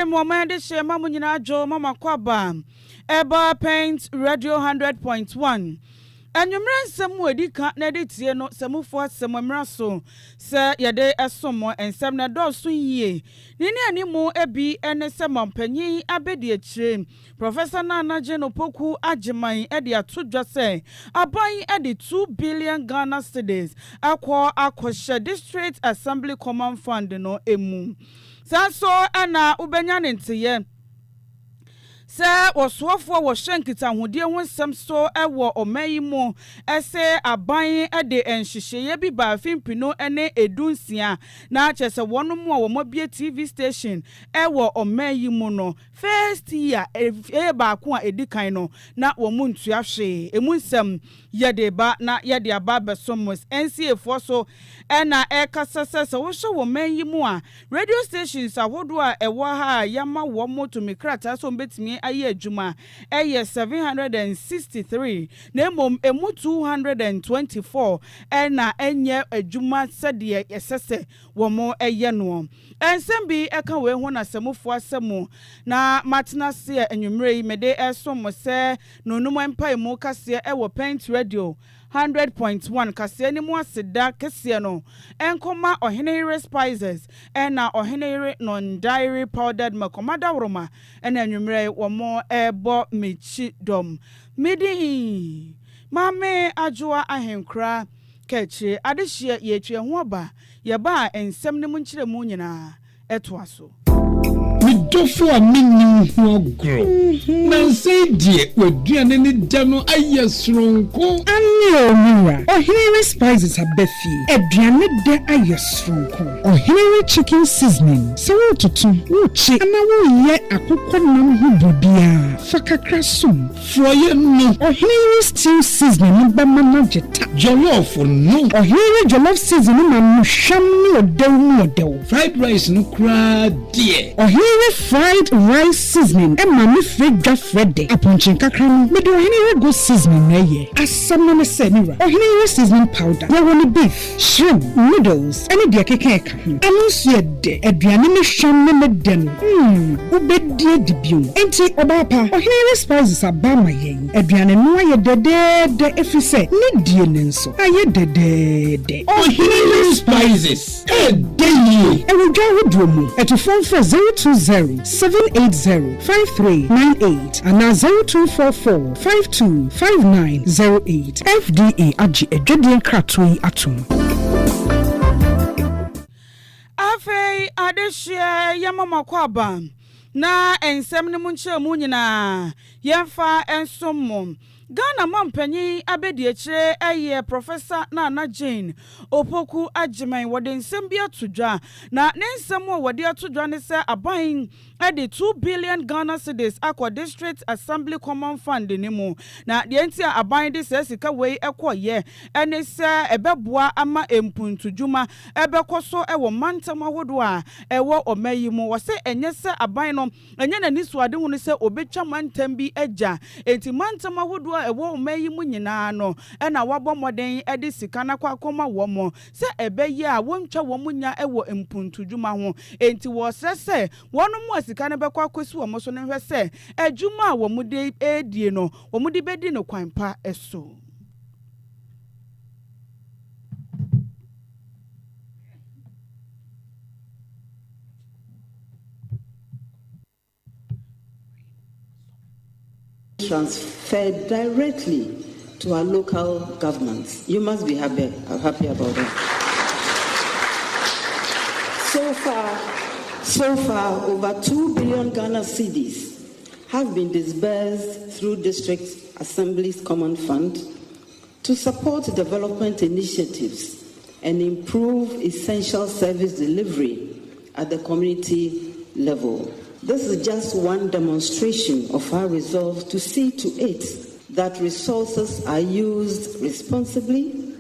Momende shema munyina jo mama kwaba eba paint radio 100.1 Enyumre nsem edika na editie no semufo semamra so se yede esomo ensem na doso yie nini animu ebi ene semampanyin abedi akire Professor Nana Jeno Poku Ajiman edi atodwa se aban edi 2 billion Ghana cedis akwa District Assembly Common Fund no emu Sanso ana ubenya ntiye se oswofo wo hyenkita hodie wonsem so ewo omayimu ese aban ede enhyehyeye bi ba fimpino ene edunsia na chese wonum a womobie TV station ewo omayimu no first year ba ko a edikan no na womuntu ahwe emunsem yede ba na yede aba besomos NCA so ena ekasasese wo hye womayimu a radio stations ahodo a ewo ha yama wo moto mikrata so mbetimi aye adwuma 763 na emu 224 ena enye adwuma sede yesese wo mo eye no ensembi eka we ho na semufo asemu na matena se enwumre yi mede esom se nonum empa emu kase ewo Pent Radio 100.1 kase ni mu aseda kese no enkoma ohenere spices ena ohenere non-dairy powdered makomada woroma ena nwumre womo ebo mechi dom midi mame ajua ahenkra kechi adehye yetwe ho oba yeba ensem ne mu nkire mu nyina etoaso Midofo a minnim ho agro. Na say die waduane ne da no aye sronko. Ane omura. Ohenere spices abefi. Aduane da aye sronko. Ohenere chicken seasoning. Se wo tutu, wo chi ana wo ye akokɔ nam ho bibia. Fakakra sum. Froye no. Ohenere stew seasoning ba mama jeta. Jollof no. Ohenere jollof seasoning ma hwam ne odew. Fried rice no kra die. Ohenere fried rice seasoning e ma me fredwa frede aponchin kakra no me do ohenere go seasoning na ye asam no se niwa ohenere seasoning powder we woni beef shrimp noodles any de keke eka ho amunsu ede aduane me hwam ne den ubedie dibio enti obapa ohenere spices abama yen aduane no aye dedede efise ne die ne nso aye dedede ohenere spices e dey e wo dwa hodro mu etofon for 020-780-5398 and 0244-525908 FDA agi edwedien kratoi atum. Afei adehye yamama kwaba na ensem ne munche mu nyina yemfa ensomo Ghana mampanyi abedi akire eye Professor Nana Jane Opoku Ajiman wode nsem bi atodwa na ne nsem wode atodwa ne se aban ade 2 billion Ghana cedis akwa District Assembly Common Fund ne mu na de enti aban de se sika wei ekoye ene se ebeboa ama empuntudwuma ebekoso ewo mantam ahodo a ewo omayi mu wose enye se aban no enye na nisuade hu ne se obetwa mantam bi agya enti mantam ahodo ewo omayi mu nyina no ena wabɔ moden ede sika na kwakoma wo mo se ebeyi a wontwa wo munya ewo empuntudwuma ho enti wo sese wono mu sika na bekwa kwesi wo mo so ne hwɛ se adwuma a wo mu de edie no wo mu de bedi no kwanpa eso. Transferred directly to our local governments. You must be happy about that. So far, over 2 billion Ghana cedis have been disbursed through District Assembly's Common Fund to support development initiatives and improve essential service delivery at the community level. This is just one demonstration of our resolve to see to it that resources are used responsibly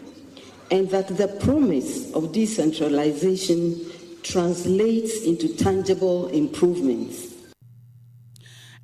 and that the promise of decentralization translates into tangible improvements.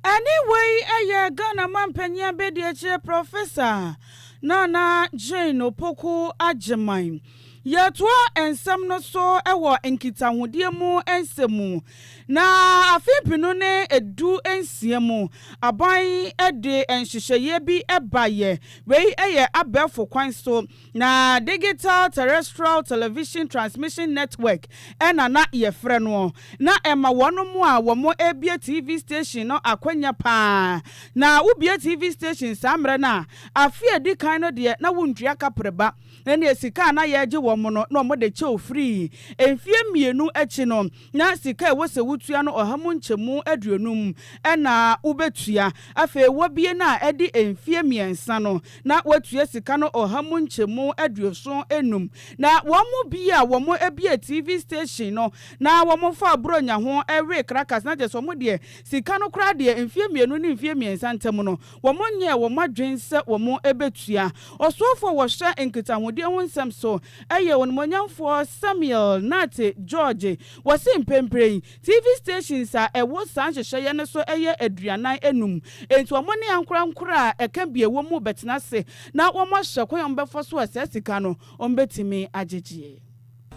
Anyway, Ghana Mampenya Bediache Professor Nana Jane Opoku Ajemai. Yatwa ensam no so ewo nkitahudie mu ensemu na afipinu ne edu ensiemu aban ede enhyehyeye bi ebaye wei eye abefo kwan so na digital terrestrial television transmission network na yefre no na ema wonomu a womo ebie TV station no akwanya pa na ubie TV station samre na afie di kan no de na wundua kapreba na esika na ye gye womo no mo de che free enfie mienu echi no na sika wose wutua no ohamu nchemu aduonum na ubetua afa wobie na edi enfie miensa no na watua sika no ohamu nchemu aduoso enum na womo bia womo ebie TV station no na womo fa bronya ho ewe krakas na je so mo de sika no kra de enfie mienu ni enfie miensa ntem no womo nye womo adwense womo ebetua osofo wo hye enkitahode ho nsem so eye wonmonyamfo Samuel Nate George wasi mpemprei TV stations a ewo sanhyehyeye ne so eye aduanan enum enti omone ankura eka bie wo mu betena se na wo mo hye koyom befo so asasika no ombetimi agegye.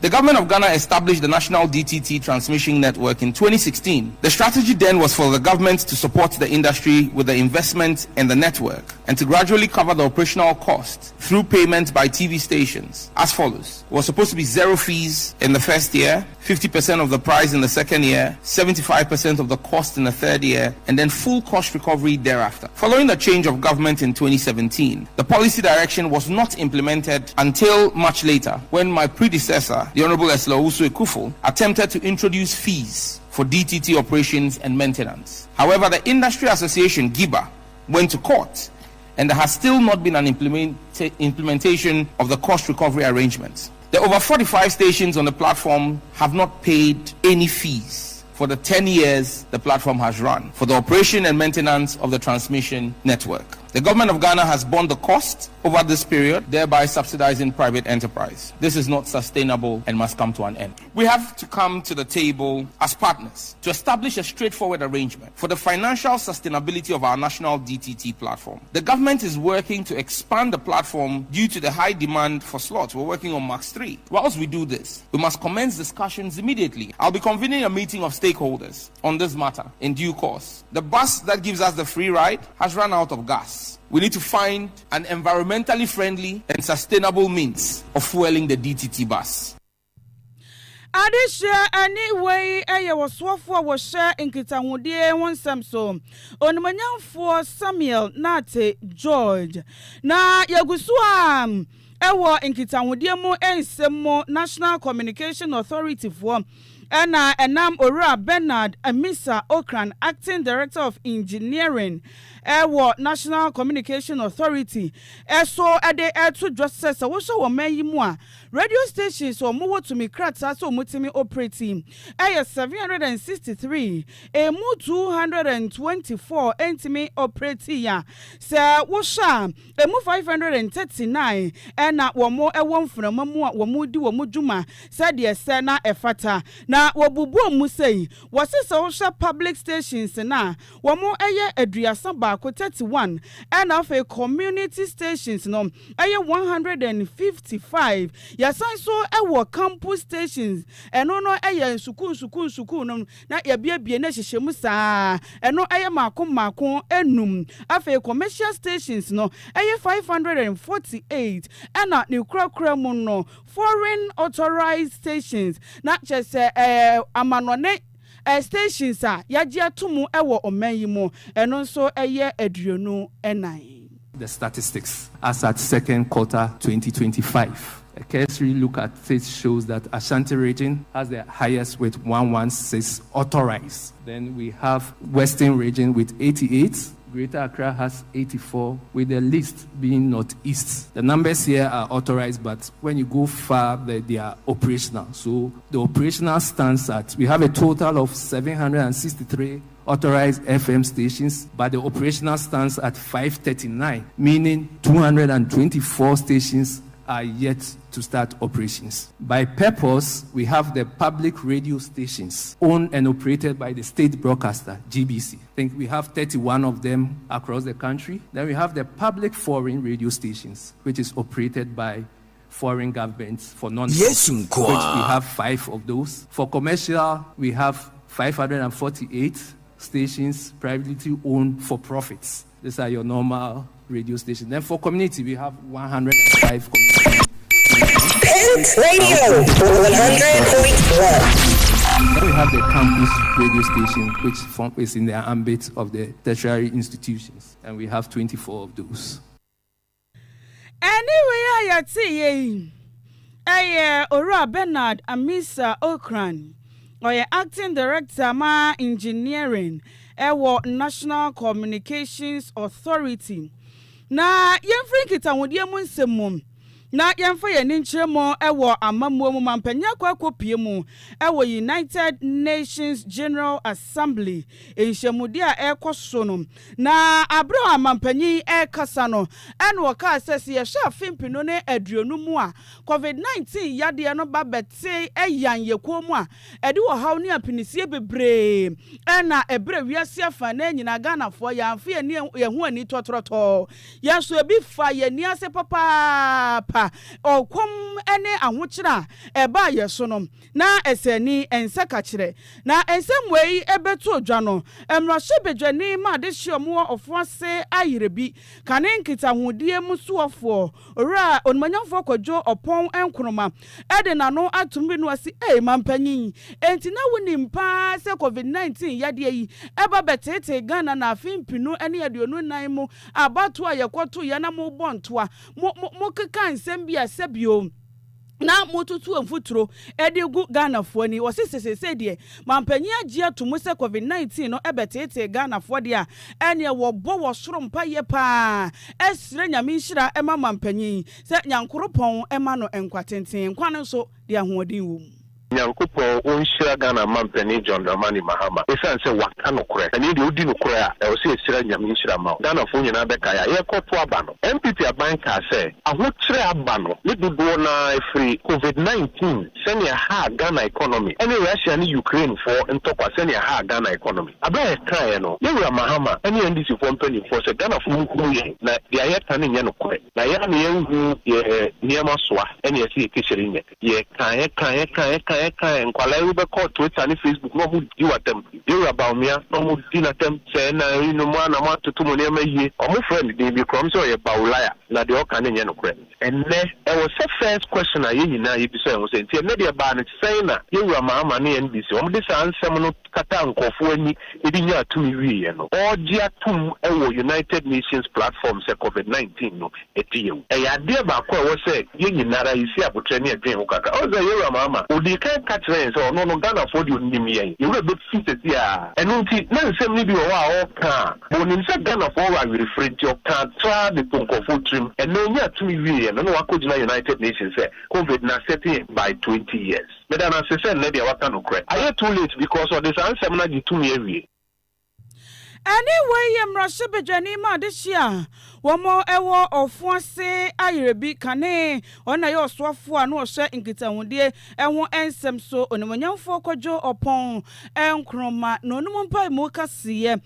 The government of Ghana established the National DTT Transmission Network in 2016. The strategy then was for the government to support the industry with the investment in the network and to gradually cover the operational cost through payment by TV stations as follows. It was supposed to be zero fees in the first year, 50% of the price in the second year, 75% of the cost in the third year, and then full cost recovery thereafter. Following the change of government in 2017, the policy direction was not implemented until much later when my predecessor, the Honorable Esla Owusu Ekufo, attempted to introduce fees for DTT operations and maintenance. However, the Industry Association, GIBA, went to court and there has still not been an implementation of the cost recovery arrangements. The over 45 stations on the platform have not paid any fees for the 10 years the platform has run for the operation and maintenance of the transmission network. The government of Ghana has borne the cost over this period, thereby subsidizing private enterprise. This is not sustainable and must come to an end. We have to come to the table as partners to establish a straightforward arrangement for the financial sustainability of our national DTT platform. The government is working to expand the platform due to the high demand for slots. We're working on Max 3. Whilst we do this, we must commence discussions immediately. I'll be convening a meeting of stakeholders on this matter in due course. The bus that gives us the free ride has run out of gas. We need to find an environmentally friendly and sustainable means of fueling the DTT bus. Adisha anyway was swafo was share in Kitahudie one samso onmanyamfo Samuel Nate George na yagusua ewo in Kitahudie mo ensemo National Communication Authority for enam Ora Bernard Amisa Okran, Acting Director of Engineering National Communication Authority. So ade to just says so wo mayi mu a radio stations or mo to me krata so mutimi operating 763 mu 224 entimi operating ya se wo sha mu 539 na wo mo ewo mframa mu a wo mo di wo mo dwuma se de se na efata na wo bubu mu sei wo se wo sha public stations na wo mo eye aduasa ba 31 and of a community stations no 155 yasan so ewo campus stations eno no sukuu no na yabie na hyehyemu saa eno mako enum afa commercial stations no 548 and ne kura mu no foreign authorized stations na chese amanone stations yaji atumu ewo omanyimu eno nso eye aduonu enan. The statistics as at second quarter 2025. A cursory look at it shows that Ashanti region has the highest with 116 authorized. Then we have Western region with 88. Greater Accra has 84, with the least being Northeast. The numbers here are authorized, but when you go far, they are operational. So the operational stands at, we have a total of 763 authorized FM stations, but the operational stands at 539, meaning 224 stations are yet to start operations. By purpose, we have the public radio stations owned and operated by the state broadcaster, GBC. I think we have 31 of them across the country. Then we have the public foreign radio stations, which is operated by foreign governments for non-profit, which we have 5 of those. For commercial, we have 548 stations privately owned for profits. These are your normal radio stations. Then for community, we have 105 community. Pent Radio 100.1. Then we have the campus radio station, which is in the ambit of the tertiary institutions, and we have 24 of those. Anyway, I see Ora Bernard Amisa Okran, or acting director ma engineering, National Communications Authority. Na yemfrink it and nsemmum. Na yemfa ye ninchiremo ewo amamuo mu mampanya kwakopie mu ewo United Nations General Assembly enhyemude a ekoso no na abro amampanyi ekasa no ene woka asese ye hwa fimpino ne aduonu mu a COVID-19 yade no babete eyan yekuo mu a ede wo haw ne apinisie bebre ena ebre wiase afa na nyina Ghanafo ya amfa ye ne yehu ani totroto yeso ebi fa ye ni ase papa okom ene ahokyira eba yeso no na esani ensaka kire na ensemwei ebeto odwa no emrahye bedwani ma de hyeomo ofoase ayirebi kane nkita hodie musuofo ora onmanyamfo kwadwo opon enkroma ede na no atumbi no asi mampanyin enti na wonimpa se COVID-19 yade yi eba betete Ghana na afimpinu ene aduonu nan mu abato ayekoto ya na mo bontoa mo keka nsem bia sebio na motutu amfuturo edigu Ghanafo ni wosisese de mampanyi agi atomo se COVID-19 no ebetete Ghanafo de a ene wo bo wo soro mpa ye pa esire nyame nhira ema mampanyi se nyankoropon ema no enkwatenten kwan nso de ahoden wo Nyankupo unshira Ghana mampeni John Dramani Mahama. Esa nse waka no kure. Ani de odi no kure a e o se esira nyame nhira ma. Ghana fo nyina beka ya ye koto aba no. MPP abanka se ahokyere aba no. Ne dodo na free COVID-19 senior ha Ghana economy. Any Russia ni Ukraine for ntokwa senior ha Ghana economy. Aba e kan no. Ye Mahama any NDC for mpeni for se Ghana fo nkuye na dia ye kan nye no kure. Na ya ne yenhu ye niema soa. Any esi ekishiri nye. Ye kan nkwala ube call Twitter and Facebook no mu di watem dey about me no mu di na tem say na inu mu na ma tutu mu na ye omo friend dey be come so ye baulaya na de o kan nye no kre enne e was the first question a ye nyina ye bi so e say ntie me de ba na say na ye wura ma na NBC omo de san nsem no kata nkofo ani e di nya atumi wi ye no o di atum e wo United Nations platform say COVID-19 no e ti ye e ya de ba ko e wo say ye nyina ra isi abotre ne adwen ho kaka o say ye wura ma odi catch so no Ghana for the nim you will be fit here and unti na nsem ni bi o wa o ka bo nim se Ghana for wa refer to your can try the tonkofo trim and no nya tumi wie no wa kojina United Nations say COVID na setting by 20 years madam I say na dia waka no kre are too late because of this ansem na di tumi awie anyway emrahye bedwani ma de hia womo ewo ofuase ayerebi kane ona ye osofo a no ohye nkitahudie eho ensem so onimonyamfo kwadwo opon enkroma no onum mpa mu kasiye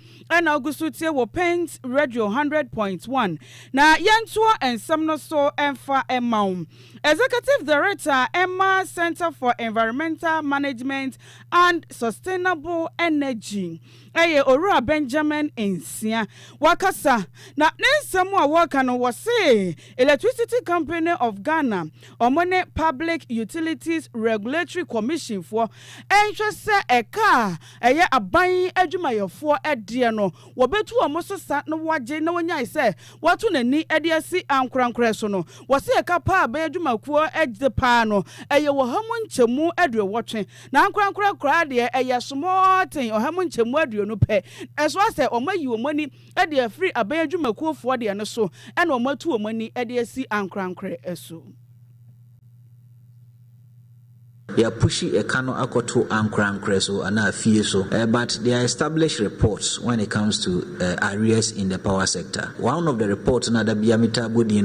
na ogusu tie wo Pent Radio 100.1 na yentoa ensem no so emfa emaum Executive Director Emma Center for Environmental Management and Sustainable Energy Ora Benjamin Ensia wakasa na nensem a waka no wose Electricity Company of Ghana omone Public Utilities Regulatory Commission for enhwese eka eye aban adwumayefo ede no wobetu omososa no waje na wanya se watu nani ede asi ankrankra so no wose eka pa aban adwumakuo ede pa no eye wo hamu nchemu ede wotwe na ankrankra kra de eye small thing ohamu nchemu ede no pe eso ase omayi omani ede free aban adwumakuo fo de no so ena omatu omani ede asi ankrankra eso they are pushing a cano akoto ankra so and a fee so but there are established reports when it comes to arrears in the power sector. One of the reports na da biamita body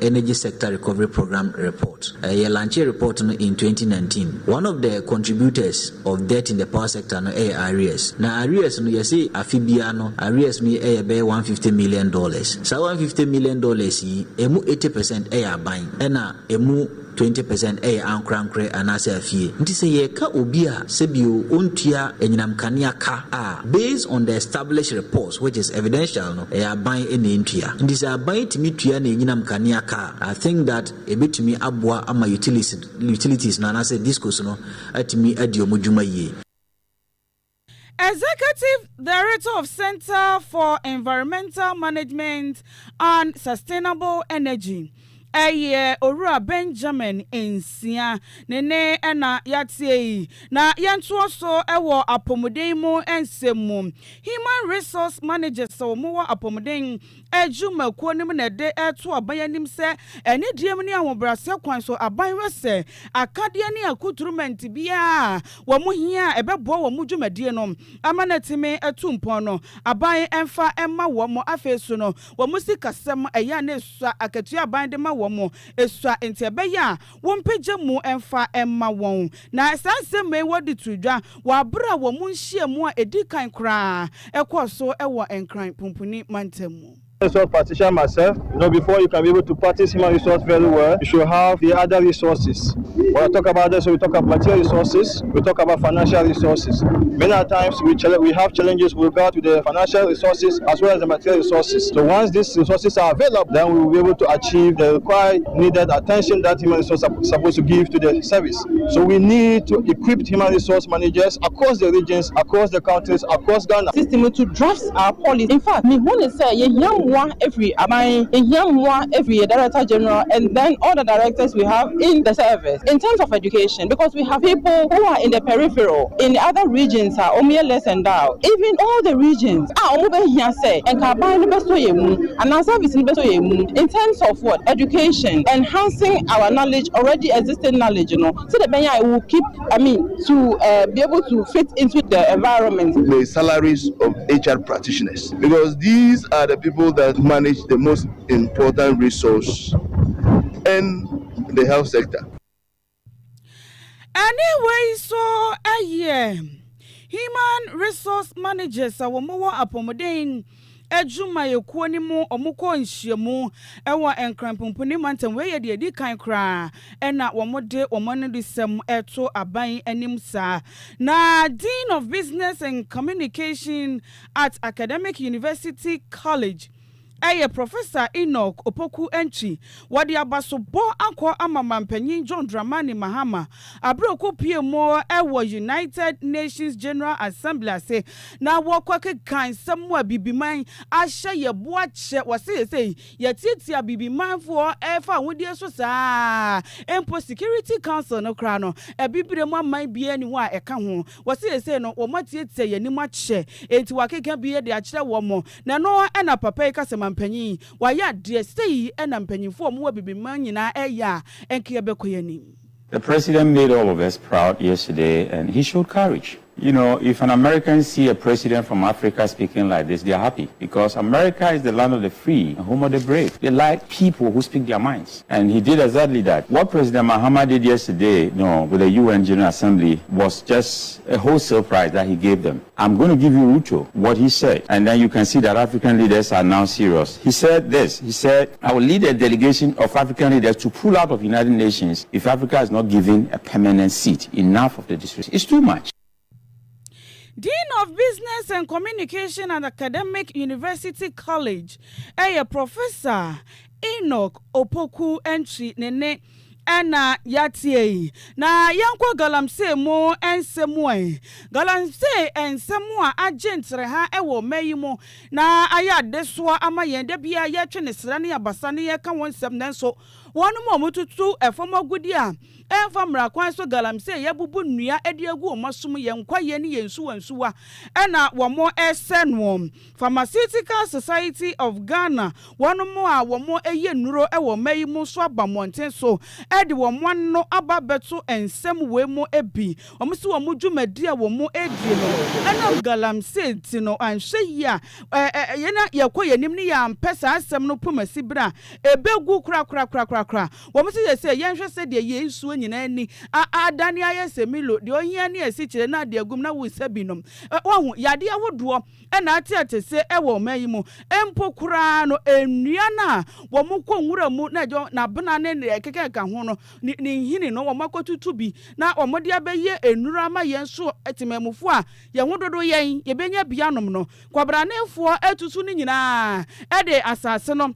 energy sector recovery program report. A launch report in 2019. One of the contributors of debt in the power sector no arrears. Now arrears no you see afibiano arrears me be $150 million. So $150 million yi emu 80% buying ena emu 20% ankra and as a fee. Nti se ye ka obi a sebio ontua enyinam kanea ka based on the established reports which is evidential no buying any ntua. Nti se buying timi tua na enyinam kanea ka. I think that ebetumi aboa ama utilities na say discos no atimi adi omudwuma yie. Executive Director of Center for Environmental Management and Sustainable Energy, Ora Benjamin Ensia, Nene Ena Yatie, na Yantuo so ewo apomodemo ensemu. Human Resource Manager so mo apomodeng ejuma kuonim na de eto abayanim se ene diem ne ahobrase kwan so aban wese akade ne akuturement bia wo mo hia ebebo wo mo dwumadie no amanatime etumpon no aban emfa emma wo mo afesu no wo mo sikasem eya na esua akatua aban de ma wo mo esua enti ebeya wo mpegye mu emfa emma won na sanse me wodi tudwa wa bra wo mo nhia mu a edikan kra ekoso ewo enkran pumpuni mantemu. Resource practitioner myself, before you can be able to practice human resource very well, you should have the other resources. When I talk about this, so we talk about material resources, we talk about financial resources. Many times we have challenges with regard to the financial resources as well as the material resources. So once these resources are available, then we will be able to achieve the required needed attention that human resources are supposed to give to the service. So we need to equip human resource managers across the regions, across the countries, across Ghana. System to draft our policy. In fact, me want to say, every director general and then all the directors we have in the service in terms of education, because we have people who are in the peripheral in the other regions are only less endowed. Even all the regions in terms of what education, enhancing our knowledge, already existing knowledge, so that will keep to be able to fit into the environment. The salaries of HR practitioners, because these are the people that manage the most important resource in the health sector. Anyway, so human resource managers awomo apomodeng ejuma yekuoni mu omuko nhyiemu ewo enkranpumpuni mantem we de edi kan kra ena womode omonodisem eto aban anim sa na Dean of Business and Communication at Academic University College Professor Enoch Opoku Enchi wadi abasobo akwa amamampanyin John Dramani Mahama abroko PMO ewo United Nations General Assembly say na wokwake kan samwa bibiman ahye yebo ache wase ye titia bibiman fo efa wodie so saa empo Security Council no kra no ebibire mu aman bia ni wa eka ho wase no wo matietia yanim ache enti wakeka bia de akire wo mo na no ena papa ikasema mpanyin waya de sei ena mpanyinfo mo bibiman nyina eya enke bekoyani. The president made all of us proud yesterday and he showed courage. You know, if an American see a president from Africa speaking like this, they are happy because America is the land of the free and home of the brave. They like people who speak their minds. And he did exactly that. What President Mahama did yesterday, with the UN General Assembly was just a wholesale prize that he gave them. I'm going to give you Ruto, what he said. And then you can see that African leaders are now serious. He said this. He said, I will lead a delegation of African leaders to pull out of the United Nations if Africa is not given a permanent seat. Enough of the district. It's too much. Dean of Business and Communication at Academic University College, Professor Enoch Opoku Enchi Nene Ena Yatie na yankwa galamse mo ensemu galamse ensemu a agentre ha ewo mayimo na aya deswa ama yende bia ye twene sra ne abasa ne ye ka wonsem nanso wonu mo mututu efomagudi a famra kwan so galamsey ye bubu nnua edi egu omasum ye nkwaye ni ye nsuwa ena womo esenwom Pharmaceutical Society of Ghana wono a womo eye nuro ewo mayi mu so abamonten so edi womo no ababeto ensem we mu ebi omsi womo dwumadi a womo edie no ena galamsey ti no anhwe ya yena yakoye nim ni ya mpesa asem no pomasi bra ebegu kra womsi ye say yenhwe se de ye nsuo nyina ni adane ayese milo de ohia ne esi kire na de agum na wo sabinom wohu yade awodo ena ate se ewo mayi mu empo kura no enua na wo mukọ nwura mu na jo na bena ne keke ka ho no ni hini no wo makotutu bi na wo mode abeye enura ma yenso etimamufo a ye hododo yen ye benya bianom no kwabranefo etutu ni nyina ede asase no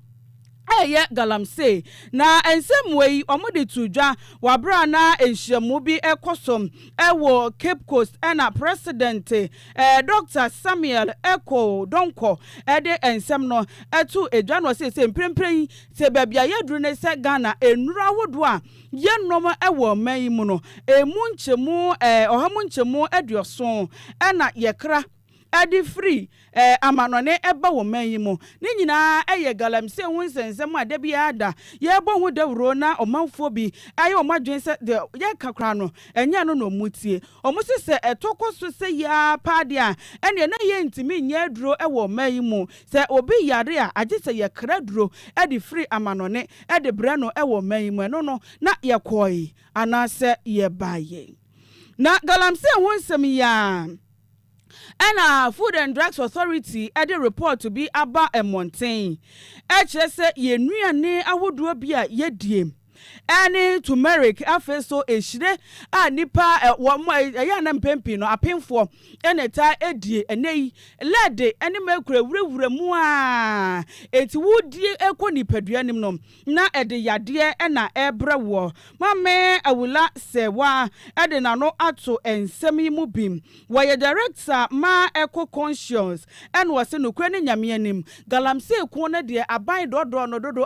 eye galamsey na ensem wei omode tudwa wabra na enhyiamu bi ekosom ewo Cape Coast ena president Dr. Samuel Eko Donko ede ensem no etu edwa no se mprempren se babia yaduru ne se Ghana enura wodo a yenom ewo man mu no emu nchemu ohamu nchemu eduoso ena yekra adi free amanone eba wo man mu ni nyina eye galamsey hu nsensem ade bia ada ye bo hu dawro na omanfo bi aye omadwen se de ye kakra no enya no mutie omusi se etokoso se ya pade a ene na ye ntimi nya aduro ewo man mu se obi yare a age se ye kra duro adi free amanone ede bre no ewo man mu no na ye koi anase ye baye na galamsey hu nsem ya and Food and Drugs Authority had a report to be about a mountain. HSA ye nuane awodo bia ye die. Any turmeric afeso eshire a nipa ya na mpempi no apemfo eneta edie enei lede ene makura wurewure mu a enti wudie ekọ nipadua nim no na ede yade na ebre wo mame awula sewa ede na no ato ensem mu bim wo director ma eco conscious en wose no kura ne nyame anim galamsey ko na de aban dodo no dodo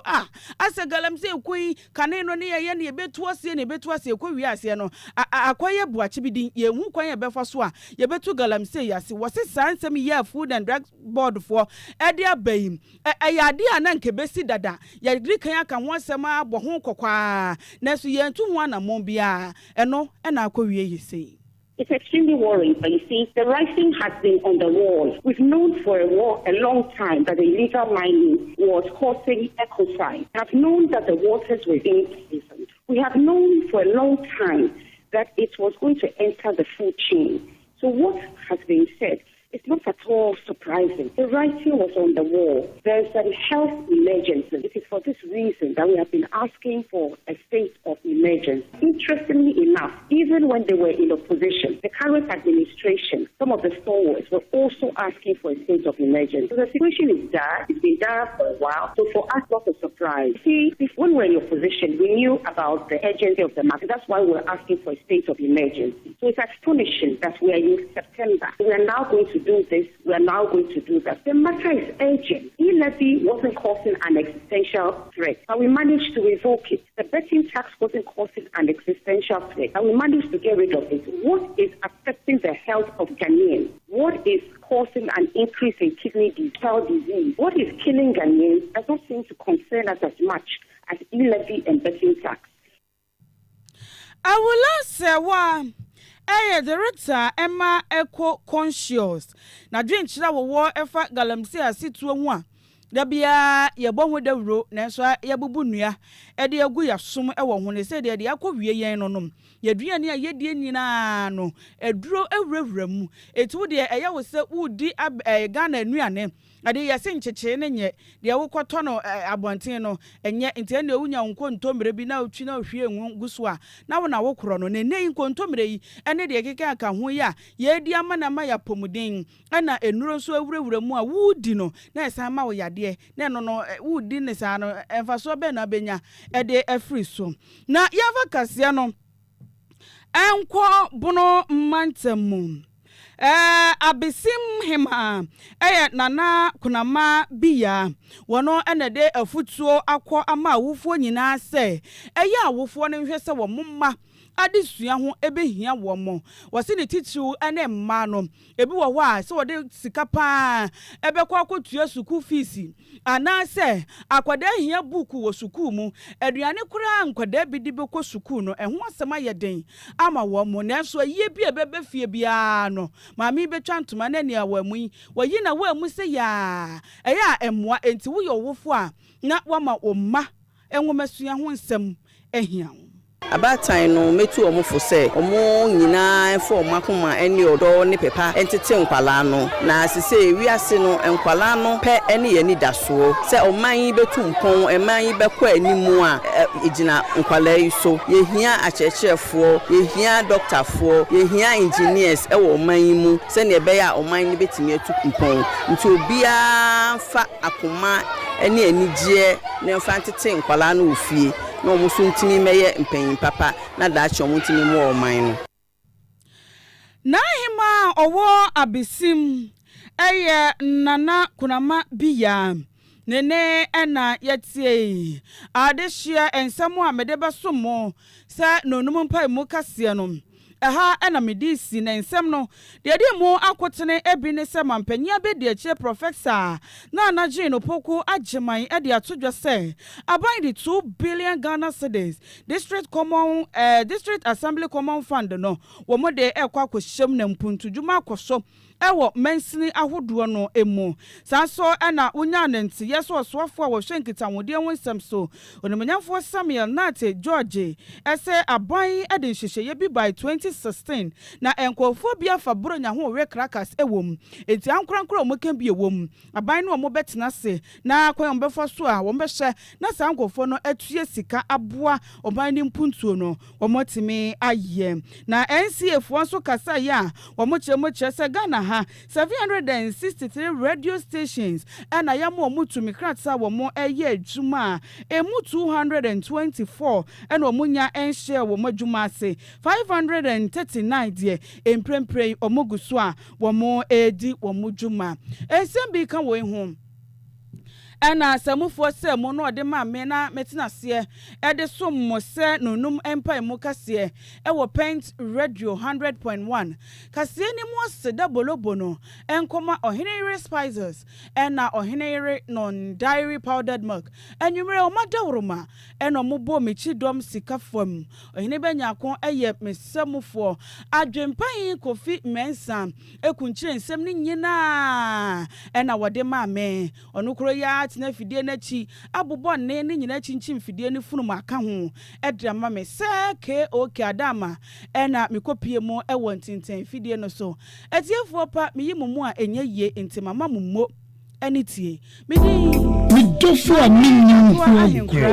ase galamsey ko kane no ne ye ne betu ase ko wi ase no akoye buache bidin ye hu kwan ye befa so a ye betu galamsey yase wose sansem ye Food and Drugs Board for ede abayim ayade ananke besi dada ye grikan aka ho asem abo ho kokwa na so ye ntu ho anamon bia eno na akowie yese. It's extremely worrying, but you see, the writing has been on the wall. We've known for a long time that the illegal mining was causing ecocide. We have known that the waters were being poisoned. We have known for a long time that it was going to enter the food chain. So what has been said is not at all surprising. The writing was on the wall. There's a health emergency. It is for this reason that we have been asking for a state of emergency. Interestingly enough, even when they were in opposition, the current administration, some of the stalwarts were also asking for a state of emergency. So the situation is dire. It's been dire for a while. So for us, not a surprise. See, when we were in opposition, we knew about the urgency of the matter. That's why we're asking for a state of emergency. So it's astonishing that we are in September. We are now going to do this, we are now going to do that. The matter is urgent. E-levy wasn't causing an existential threat, but we managed to revoke it. The betting tax wasn't causing an existential threat, and we managed to get rid of it. What is affecting the health of Ghanaians? What is causing an increase in kidney disease? What is killing Ghanaians does not seem to concern us as much as e-levy and betting tax. I will say director Emma Eco Conscious na dwenchira wo efa galamsey asituo hu a da bia ye bohu dawro na so ye bubu nua e de agu ya som e wo hu ne se de akowie yen no nom ye duane a ye die nyina no eduro ewurawura mu etu de eye wo se udi Ghana nuane ade yase ncheche ne nye de wokoto no abonten no enye ente na ewunya nkontomre bi na otwi na ohwie enwu guso a na wo na wokoro no ne nei nkontomre yi ene de keke aka ho ya ye di amana ma ya pomuden na enuro so awurawura mu a wudi no na esa ma wo yade na no wudi ne sa no emfa so be na benya ede afri so na yava kasia no enko bono mantamu abesim hema nana kunama biya wono ene de afutuo akọ ama awofo nyina se awofo ne hwese wo momma adesua ho ebehia wo mo wose ne titiw ene mma no ebi wo ho a se wo de sika pa ebekọ akotua suku fees ana se akwada hia buku wo suku mu aduane kura nkwada bidi bekọ suku no eho asema yeden ama wo mo nanso yie bi ebebe fie bia no maami betwa ntoma na nia wa mu yi na wa mu se ya emoa enti wo yo wofo a na wa ma omma enwomesua ho nsem ehia abatan no metu omufo se omo nyina enfo makoma eni odo ne pepa entete nkwala no na sese wiase no nkwala no pe eni ye ni daso se oman betu mpon eman bekọ animu a ejina nkwala yi so yehia achechefo yehia doctorfo yehia engineers ewo oman mu se ne be ya oman ni betimi etu mpon nti obia fa akoma eni enigye ne mfa ntete nkwala no ofie no musu ntimi meye mpanyin papa na daachi omuntimi mu oman no na hima owo abesim nana kunama biya nene ena yetie adehia ensamo amedeba somo sa nonum mpai mu kase no ena medisi na ensem no de mu akotene ebi ne se mampanya be de che professor na anaje no poku ageman de atodwo se aban the 2 billion Ghana cedis district assembly common fund no wo mo de ekwa akohyem na mpuntu dwuma akoso ewo mensini ahodo no emu sanso ena unya nenti yeso osofo a wo hwenkita wode wonsem so onomanyamfo Samuel Nate George ese aban ede nhyehyeye bi by 2016 na enkofo bia fa bronya ho we crackers ewom enti ankorankora mo kan bi ewom aban no mo betena se na kwan befo so a wo mbehye na sankofo no atue sika aboa oban ni mpuntuo no wo motimi aye na NCF wonso kasa ya wo mo chemo se Ghana 763 radio stations and ayamo mutumi kratsa wo mo eye adwuma emu 224 and omunya enhye wo madwuma ase 539 de emprempre omoguso a wo mo edi wo mudwuma esembi kan wo ehum ena samufo se mo no de ma me na metina se de som mo se nonum empire mu kase wo Pent Radio 100.1 kase ni mo se da bolobono enkoma ohenere spices ena ohenere non dairy powdered milk enwumre o madawroma ena mo bo mechi dom sika fam ohene benya kon eye mesamufo adwempan kofi mensa ekunchire nsem ni nyina ena wode ma me onukro ya na fidie na chi abobon ne nyina chinchim fidie ne funu maka ho edrama me seke oke adama ena mikopie mo ewo ntinten fidie no so etiefo pa miyimumu a enye ye ntimama mummo enitie midi midofo a minni ho